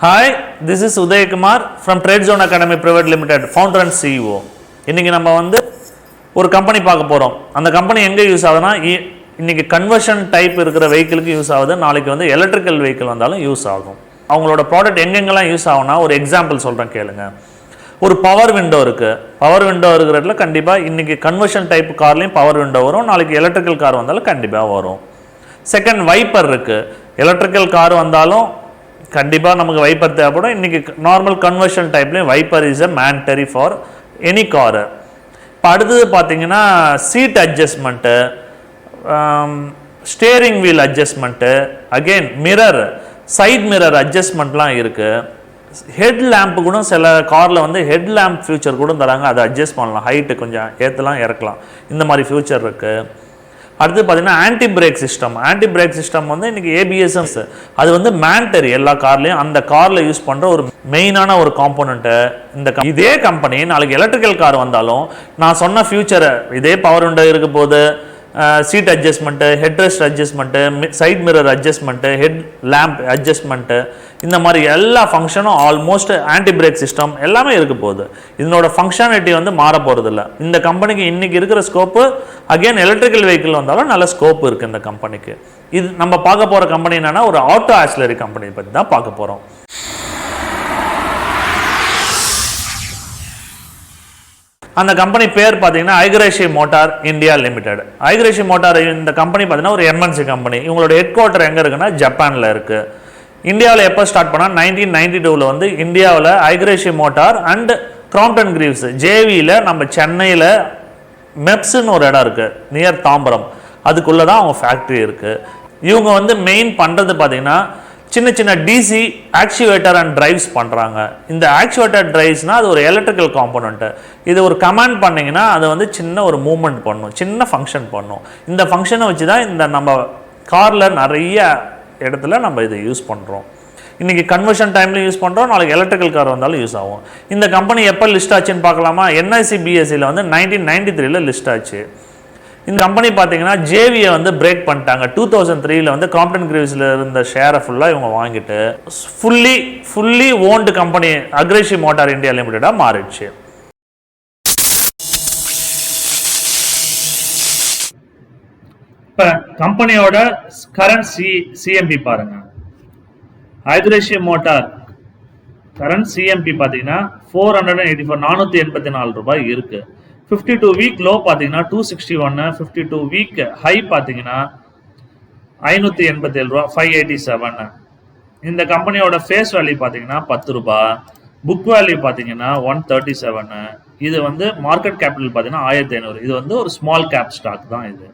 Hi, this is Uday Kumar from Trade Zone Academy Private Limited, founder and CEO. இன்னைக்கு நம்ம ஒரு company பார்க்க போறோம். அந்த கம்பெனி எங்க யூஸ் ஆகுதுன்னா இன்னைக்கு கன்வர்ஷன் டைப் இருக்கிற வெஹிக்கிளுக்கு யூஸ் ஆகுது. நாளைக்கு எலக்ட்ரிக்கல் வெஹிக்கிள் வந்தாலும் யூஸ் ஆகும். அவங்களோட ப்ராடக்ட் எங்கெங்கெல்லாம் யூஸ் ஆகும்னா ஒரு எக்ஸாம்பிள் சொல்றேன் கேளுங்க. ஒரு பவர் விண்டோ இருக்கு. பவர் விண்டோ இருக்கிறதுல கண்டிப்பா இன்னைக்கு கன்வர்ஷன் டைப் கார்லயும் பவர் விண்டோ வரும். நாளைக்கு எலக்ட்ரிக்கல் கார் வந்தாலும் கண்டிப்பா வரும். செகண்ட் வைப்பர் இருக்கு. எலக்ட்ரிக்கல் கார் வந்தாலும் கண்டிப்பாக நமக்கு வைப்பர் தேவைப்படும். இன்றைக்கி நார்மல் கன்வர்ஷன் டைப்லேயும் wiper is a mandatory for any car. இப்போ அடுத்தது பார்த்தீங்கன்னா seat adjustment, steering wheel adjustment, again mirror, side mirror அட்ஜஸ்ட்மெண்ட்லாம் இருக்குது. ஹெட் லேம்ப்பு கூட சில காரில் ஹெட் லேம்ப் ஃபியூச்சர் கூட தராங்க. அதை அட்ஜஸ்ட் பண்ணலாம், ஹைட்டு கொஞ்சம் ஏற்றலாம் இறக்கலாம், இந்த மாதிரி ஃபியூச்சர் இருக்குது. அடுத்து பார்த்தீங்கன்னா anti brake system. Anti brake system இன்றைக்கி ஏபிஎஸ்எஸ் அது மேண்டரி எல்லா கார்லேயும். அந்த காரில் யூஸ் பண்ணுற ஒரு மெயினான ஒரு காம்போனண்ட்டு. இதே கம்பெனி நாளைக்கு எலக்ட்ரிக்கல் கார் வந்தாலும் நான் சொன்ன ஃபியூச்சரை இதே பவர் விண்டோ இருக்க போது, seat adjustment, head rest adjustment, side mirror adjustment, head lamp adjustment, இந்த மாதிரி எல்லா ஃபங்க்ஷனும் ஆல்மோஸ்ட் ஆன்டி பிரேக் சிஸ்டம் எல்லாமே இருக்க போகுது. இதனோட ஃபங்க்ஷனாலிட்டி மாற போகிறதில்ல. இந்த கம்பெனிக்கு இன்றைக்கி இருக்கிற ஸ்கோப்பு அகெயின் எலக்ட்ரிக்கல் வெஹிக்கிள் வந்தாலும் நல்ல ஸ்கோப் இருக்குது இந்த கம்பெனிக்கு. இது நம்ம பார்க்க போகிற கம்பெனி என்னென்னா ஒரு ஆட்டோ ஆக்சிலரி கம்பெனி பற்றி தான் பார்க்க போகிறோம். அந்த கம்பெனி பேர் பார்த்தீங்கன்னா ஐக்ரேஷி மோட்டார் இந்தியா லிமிடெட். ஐக்ரேஷி மோட்டார் இந்த கம்பெனி பார்த்தீங்கன்னா ஒரு எம்என்சி கம்பெனி. இவங்களோட ஹெட் குவார்ட்டர் எங்கே இருக்குன்னா ஜப்பானில் இருக்குது. இந்தியாவில் எப்போ ஸ்டார்ட் பண்ணால் 1992 இந்தியாவில் ஐக்ரேஷி மோட்டார் அண்ட் கிராம்ப்டன் கிரீவ்ஸ் ஜேவியில் நம்ம சென்னையில் மெப்ஸ்ன்னு ஒரு இடம் இருக்குது நியர் தாம்பரம். அதுக்குள்ளே தான் அவங்க ஃபேக்ட்ரி இருக்குது. இவங்க மெயின் பண்ணுறது பார்த்தீங்கன்னா சின்ன சின்ன டிசி ஆக்சுவேட்டர் அண்ட் டிரைவ்ஸ் பண்ணுறாங்க. இந்த ஆக்சுவேட்டர் டிரைவ்ஸ்னால் அது ஒரு எலக்ட்ரிக்கல் காம்போனண்ட்டு. இது ஒரு கமாண்ட் பண்ணிங்கன்னா அது சின்ன ஒரு மூவ்மெண்ட் பண்ணும், சின்ன ஃபங்க்ஷன் பண்ணும். இந்த ஃபங்க்ஷனை வச்சு தான் இந்த நம்ம காரில் நிறைய இடத்துல நம்ம இதை யூஸ் பண்ணுறோம். இன்றைக்கி கன்வர்ஷன் டைமில் யூஸ் பண்ணுறோம், நாளைக்கு எலக்ட்ரிக்கல் கார் வந்தாலும் யூஸ் ஆகும். இந்த கம்பெனி எப்போ லிஸ்ட் ஆச்சுன்னு பார்க்கலாமா? NIC BSEயில் 1993 லிஸ்ட் ஆச்சு. இந்த கம்பெனி பார்த்தீங்கன்னா ஜேவியை பிரேக் பண்ணிட்டாங்க. 2003 கிராம்ப்டன் கிரீவ்ஸில் இருந்த ஷேரை ஃபுல்லாக இவங்க வாங்கிட்டு ஃபுல்லி ஓன்டு கம்பெனி ஐக்ரேஷி மோட்டார் இந்தியா லிமிடெடாக மாறிடுச்சு. இப்போ கம்பெனியோட கரண்ட் சிஎம்பி பாருங்க. ஐக்ரேஷி மோட்டார் கரண்ட் சிஎம்பி பார்த்தீங்கன்னா 484 ரூபாய் இருக்கு. 52 வீக் லோ பார்த்தீங்கன்னா 261, 52 வீக் ஹை பார்த்தீங்கன்னா 587 ரூபா, 587. இந்த கம்பெனியோட ஃபேஸ் வேல்யூ பார்த்தீங்கன்னா 10 ரூபாய், புக் வேல்யூ பார்த்தீங்கன்னா 137. இது மார்க்கெட் கேபிட்டல் பார்த்தீங்கன்னா 1500. இது ஒரு ஸ்மால் கேப் ஸ்டாக் தான். இது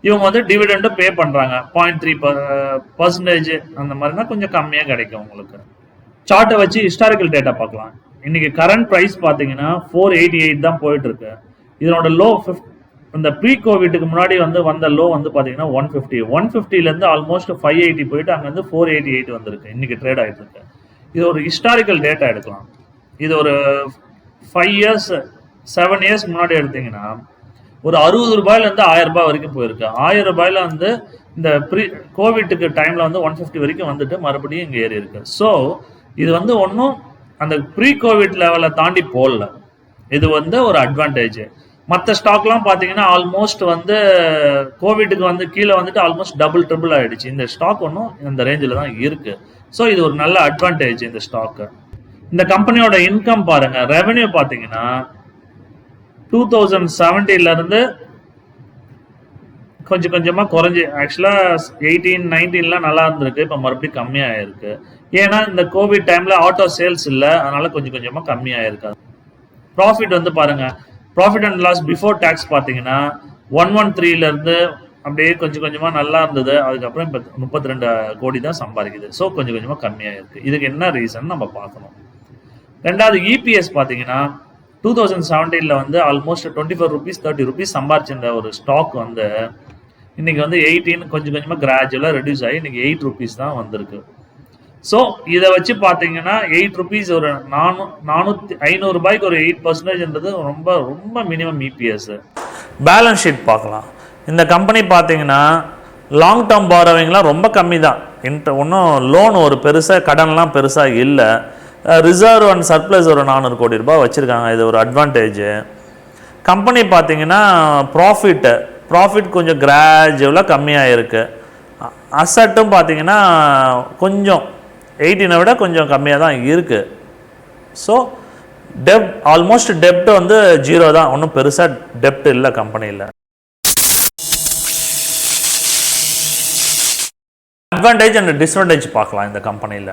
இவங்க டிவிடெண்டும் பே பண்ணுறாங்க 0.3% அந்த மாதிரினா கொஞ்சம் கம்மியாக கிடைக்கும் உங்களுக்கு. சார்ட்டை வச்சு ஹிஸ்டாரிக்கல் டேட்டா பார்க்கலாம். இன்னைக்கு கரண்ட் ப்ரைஸ் பார்த்தீங்கன்னா 488 தான் போயிட்டு இருக்கு. இதனோட லோ இந்த ப்ரீ கோவிட்டுக்கு முன்னாடி வந்த லோ பார்த்தீங்கன்னா 150. 150லேருந்து ஆல்மோஸ்ட் 580 போயிட்டு அங்கேருந்து 488 வந்திருக்கு. இன்னைக்கு ட்ரேட் ஆகிட்டு இருக்கு. இது ஒரு ஹிஸ்டாரிக்கல் டேட்டா எடுக்கலாம். இது ஒரு 5 இயர்ஸ் 7 இயர்ஸ் முன்னாடி எடுத்தீங்கன்னா ஒரு 60 ரூபாயிலேருந்து 1000 ரூபாய் வரைக்கும் போயிருக்கு. 1000 ரூபாயில இந்த ப்ரீ கோவிட்டுக்கு டைம்ல 150 வரைக்கும் மறுபடியும் இங்கே ஏறி இருக்கு. ஸோ இது ஒன்றும் அந்த ப்ரீ கோவிட் லெவலை தாண்டி போடல. இது ஒரு அட்வான்டேஜ். மற்ற ஸ்டாக்லாம் பார்த்தீங்கன்னா ஆல்மோஸ்ட் கோவிட்டுக்கு கீழே ஆல்மோஸ்ட் ட்ரிபிள் ஆயிடுச்சு. இந்த ஸ்டாக் ஒன்றும் இந்த ரேஞ்சில் தான் இருக்கு. ஸோ இது ஒரு நல்ல அட்வான்டேஜ் இந்த ஸ்டாக்கு. இந்த கம்பெனியோட இன்கம் பாருங்க. ரெவென்யூ பார்த்தீங்கன்னா 2017 கொஞ்சம் கொஞ்சமாக குறைஞ்சி, ஆக்சுவலாக 18-19 நல்லா இருந்திருக்கு. இப்போ மறுபடியும் கம்மியாக இருக்கு. ஏன்னா இந்த கோவிட் டைம்ல ஆட்டோ சேல்ஸ் இல்லை, அதனால கொஞ்சம் கொஞ்சமாக கம்மியாக இருக்கு. ப்ராஃபிட் பாருங்க. Profit and loss before tax பார்த்தீங்கன்னா 113 அப்படியே கொஞ்சம் கொஞ்சமாக நல்லா இருந்தது. அதுக்கப்புறம் இப்போ 32 கோடி தான் சம்பாதிக்குது. ஸோ கொஞ்சம் கொஞ்சமாக கம்மியாக இருக்கு. இதுக்கு என்ன ரீசன் நம்ம பார்க்கணும். ரெண்டாவது இபிஎஸ் பார்த்தீங்கன்னா 2017 ஆல்மோஸ்ட் 24 rupees 30 rupees சம்பாரிச்சிருந்த ஒரு ஸ்டாக் இன்னைக்கு 18 கொஞ்சம் கொஞ்சமாக கிராஜுவலாக ரெடியூஸ் ஆகி இன்னைக்கு 8 rupees தான் வந்திருக்கு. ஸோ இதை வச்சு பார்த்தீங்கன்னா 8 rupees ஒரு 500 ரூபாய்க்கு ஒரு 8%ன்றது ரொம்ப ரொம்ப மினிமம் இபிஎஸ். பேலன்ஸ் ஷீட் பார்க்கலாம். இந்த கம்பெனி பார்த்தீங்கன்னா லாங் டேர்ம் பாரோவிங்லாம் ரொம்ப கம்மி தான். ஒன்றும் லோன் ஒரு பெருசாக கடன்லாம் பெருசாக இல்லை. ரிசர்வ் அண்ட் சர்ப்ளஸ் ஒரு 400 கோடி ரூபாய் வச்சுருக்காங்க. இது ஒரு அட்வான்டேஜ். கம்பெனி பார்த்தீங்கன்னா ப்ராஃபிட் கொஞ்சம் கிராஜுவலாக கம்மியாக இருக்குது. அசட்டும் பார்த்தீங்கன்னா கொஞ்சம் 18 விட கொஞ்சம் கம்மியாக தான் இருக்குது. ஸோ ஆல்மோஸ்ட் டெப்ட் வந்து 0 தான். ஒன்றும் பெருசாக டெப்ட் இல்லை கம்பெனியில். அட்வான்டேஜ் அண்ட் டிஸ்அட்வான்டேஜ் பார்க்கலாம் இந்த கம்பெனியில்.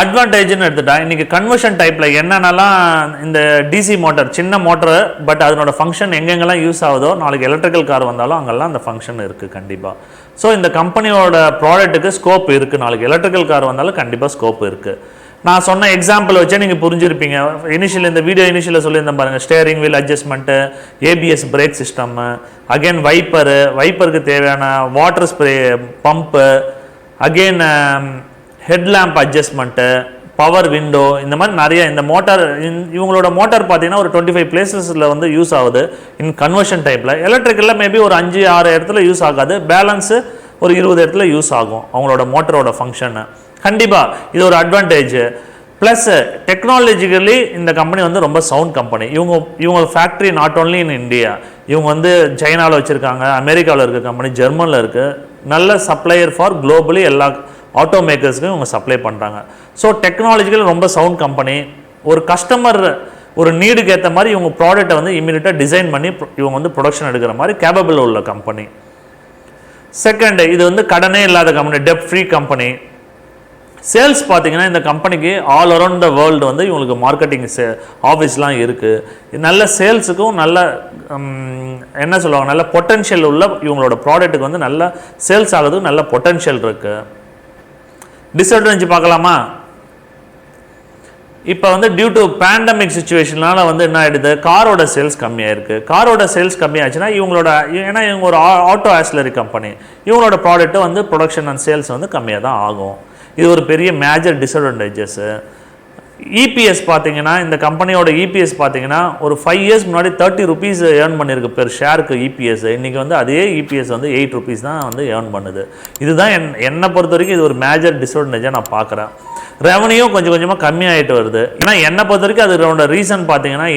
அட்வான்டேஜ்னு எடுத்துட்டா இன்றைக்கி கன்வர்ஷன் டைப்பில் என்னென்னலாம் இந்த டிசி மோட்டர் சின்ன மோட்டரு, பட் அதனோட ஃபங்க்ஷன் எங்கெங்கெல்லாம் யூஸ் ஆகுதோ நாளைக்கு எலக்ட்ரிக்கல் கார் வந்தாலும் அங்கெல்லாம் அந்த ஃபங்க்ஷன் இருக்குது கண்டிப்பாக. ஸோ இந்த கம்பெனியோட ப்ராடக்ட்டுக்கு ஸ்கோப் இருக்குது. நாளைக்கு எலக்ட்ரிக்கல் கார் வந்தாலும் கண்டிப்பாக ஸ்கோப் இருக்குது. நான் சொன்ன எக்ஸாம்பிள் வச்சே நீங்கள் புரிஞ்சிருப்பீங்க. இந்த வீடியோ இனிஷியலில் சொல்லியிருந்தேன் பாருங்கள். Steering wheel adjustment, ABS brake system, again வைப்பருக்கு தேவையான water spray pump, again headlamp adjustment, power window, இந்த மாதிரி நிறைய இந்த மோட்டார் இவங்களோட மோட்டார் பார்த்தீங்கன்னா ஒரு 25 பிளேசஸில் வந்து யூஸ் ஆகுது இன் கன்வர்ஷன் டைப்பில். எலக்ட்ரிக்கலில் மேபி ஒரு 5-6 இடத்துல யூஸ் ஆகாது. பேலன்ஸு ஒரு 20 இடத்துல யூஸ் ஆகும் அவங்களோட மோட்டரோட ஃபங்க்ஷனு. கண்டிப்பாக இது ஒரு அட்வான்டேஜ். ப்ளஸ் டெக்னாலஜிக்கலி இந்த கம்பெனி வந்து ரொம்ப சவுண்ட் கம்பெனி. இவங்க factory not only in India, இவங்க வந்து சைனாவில் வச்சுருக்காங்க, அமெரிக்காவில் இருக்க கம்பெனி, ஜெர்மனில் இருக்குது. நல்ல சப்ளையர் ஃபார் குளோபலி எல்லா ஆட்டோ மேக்கர்ஸ்க்கும் இவங்க சப்ளை பண்ணுறாங்க. ஸோ டெக்னாலஜிக்கல் ரொம்ப சவுண்ட் கம்பெனி. ஒரு கஸ்டமர் ஒரு நீடுக்கு ஏற்ற மாதிரி இவங்க ப்ராடக்ட்டை வந்து இமீடியட்டாக டிசைன் பண்ணி இவங்க வந்து ப்ரொடக்ஷன் எடுக்கிற மாதிரி கேபபிள் உள்ள கம்பெனி. செகண்ட், இது வந்து கடனே இல்லாத கம்பெனி, டெப்ட் ஃப்ரீ கம்பெனி. சேல்ஸ் பார்த்தீங்கன்னா இந்த கம்பெனிக்கு ஆல் அரவுண்ட் த வேர்ல்டு வந்து இவங்களுக்கு மார்க்கெட்டிங் ஆஃபீஸ்லாம் இருக்குது. நல்ல சேல்ஸுக்கும் நல்ல என்ன சொல்லுவாங்க, நல்ல பொட்டென்ஷியல் உள்ள இவங்களோட ப்ராடக்ட்டுக்கு வந்து நல்ல சேல்ஸ் ஆகிறதுக்கு நல்ல பொட்டென்ஷியல் இருக்குது. டிஸ்அட்வான்டேஜ் பார்க்கலாமா? இப்போ வந்து டியூ டு பேண்டமிக் சுச்சுவேஷனால வந்து என்ன ஆகிடுது, காரோட சேல்ஸ் கம்மியாக இருக்குது. காரோட சேல்ஸ் கம்மியாச்சுன்னா இவங்களோட, ஏன்னா இவங்க ஒரு ஆட்டோ ஆக்சிலரி கம்பெனி, இவங்களோட ப்ராடக்ட்டு வந்து ப்ரொடக்ஷன் அண்ட் சேல்ஸ் வந்து கம்மியாக தான் ஆகும். இது ஒரு பெரிய மேஜர் டிஸ்அட்வான்டேஜஸ்ஸு. இபிஎஸ் பார்த்தீங்கன்னா இந்த கம்பெனியோட இபிஎஸ் பார்த்தீங்கன்னா ஒரு 5 இயர்ஸ் முன்னாடி 30 rupees ஏர்ன் பண்ணியிருக்கு பெர் ஷேருக்கு இபிஎஸ். இன்றைக்கி வந்து அதே இபிஎஸ் வந்து 8 rupees தான் வந்து ஏர்ன் பண்ணுது. இதுதான் என்னை பொறுத்த வரைக்கும் இது ஒரு மேஜர் டிஸ்அட்வான்டேஜாக நான் பார்க்குறேன். ரெவன்யூ கொஞ்சம் கொஞ்சமாக கம்மியாகிட்டு வருது. ஏன்னா என்னை பொறுத்த வரைக்கும் அதோட ரீசன் பார்த்தீங்கன்னா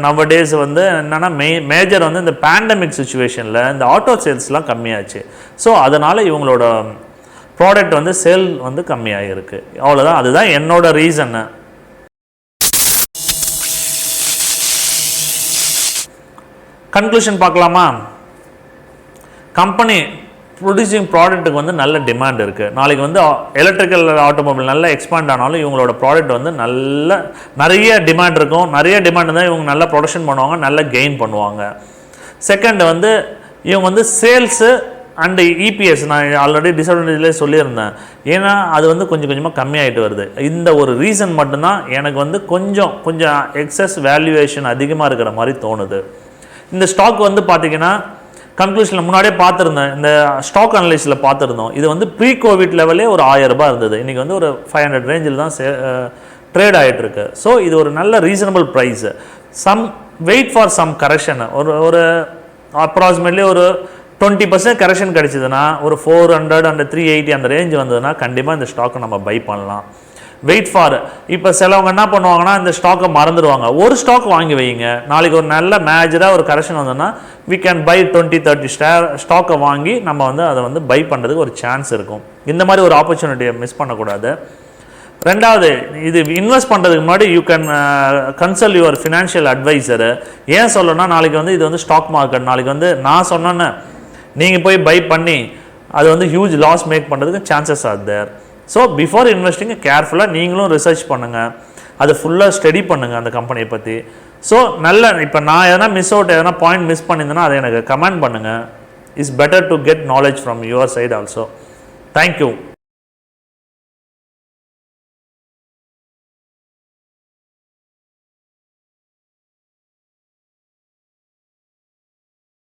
நவடேஸ் வந்து என்னென்னா மேஜர் வந்து இந்த பேண்டமிக் சுச்சுவேஷனில் இந்த ஆட்டோ சேல்ஸ்லாம் கம்மியாச்சு. ஸோ அதனால் இவங்களோட ப்ராடக்ட் வந்து சேல் வந்து கம்மியாக இருக்குது. அவ்வளோதான், அதுதான் என்னோட ரீசன்னு. கன்க்ளூஷன் பார்க்கலாமா? கம்பெனி ப்ரொடியூசிங் ப்ராடக்ட்டுக்கு வந்து நல்ல டிமாண்ட் இருக்குது. நாளைக்கு வந்து எலக்ட்ரிக்கல் ஆட்டோமொபைல் நல்லா எக்ஸ்பேண்ட் ஆனாலும் இவங்களோட ப்ராடக்ட் வந்து நிறைய டிமாண்ட் இருக்கும். நிறைய டிமாண்ட் தான் இவங்க நல்லா ப்ரொடக்ஷன் பண்ணுவாங்க, நல்லா கெயின் பண்ணுவாங்க. செகண்ட் வந்து இவங்க வந்து சேல்ஸு அண்டு இபிஎஸ் நான் ஆல்ரெடி டிஸ்அட்வான்டேஜ்லேயே சொல்லியிருந்தேன். ஏன்னா அது வந்து கொஞ்சம் கொஞ்சமாக கம்மியாகிட்டு வருது. இந்த ஒரு ரீசன் மட்டும்தான் எனக்கு வந்து கொஞ்சம் எக்ஸஸ் வேல்யூவேஷன் அதிகமாக இருக்கிற மாதிரி தோணுது. இந்த ஸ்டாக் வந்து பார்த்திங்கன்னா கன்க்ளூஷனில் முன்னாடியே பார்த்துருந்தேன், இந்த ஸ்டாக் அனலைஸில் பார்த்துருந்தோம். இது வந்து ப்ரீ கோவிட் லெவலே ஒரு 1000 ரூபாய் இருந்தது. இன்றைக்கி வந்து ஒரு 500 ரேஞ்சில் தான் ட்ரேட் ஆகிட்டுருக்கு. ஸோ இது ஒரு நல்ல reasonable price. Wait for some correction. ஒரு அப்ராக்சிமேட்லி ஒரு 20% கரெக்ஷன் கிடச்சிதுன்னா ஒரு 400 அண்ட் 380 அந்த ரேஞ்ச் வந்ததுன்னா கண்டிப்பாக இந்த ஸ்டாக்கை நம்ம பை பண்ணலாம். வெயிட் ஃபார், இப்போ சிலவங்க என்ன பண்ணுவாங்கன்னா இந்த ஸ்டாக்கை மறந்துடுவாங்க. ஒரு ஸ்டாக் வாங்கி வைங்க, நாளைக்கு ஒரு நல்ல மேஜராக ஒரு கரெக்ஷன் வந்ததுன்னா வி கேன் பை 20-30 ஸ்டாக்கை வாங்கி நம்ம வந்து அதை வந்து பை பண்ணுறதுக்கு ஒரு சான்ஸ் இருக்கும். இந்த மாதிரி ஒரு ஆப்பர்ச்சுனிட்டியை மிஸ் பண்ணக்கூடாது. ரெண்டாவது, இது இன்வெஸ்ட் பண்ணுறதுக்கு முன்னாடி you can consult your financial advisor. ஏன் சொல்லணும்னா நாளைக்கு வந்து இது வந்து ஸ்டாக் மார்க்கெட், நாளைக்கு வந்து நான் சொன்னேன்னு நீங்கள் போய் பை பண்ணி அது வந்து ஹியூஜ் லாஸ் மேக் பண்ணுறதுக்கு chances are there. So before investing கேர்ஃபுல்லாக நீங்களும் ரிசர்ச் பண்ணுங்கள், அதை ஃபுல்லாக ஸ்டடி பண்ணுங்கள் அந்த கம்பெனியை பற்றி. ஸோ இப்போ நான் எதனா பாயிண்ட் மிஸ் பண்ணியிருந்தேன்னா அதை எனக்கு கமெண்ட் பண்ணுங்கள். It's better to get knowledge from your side also. Thank you.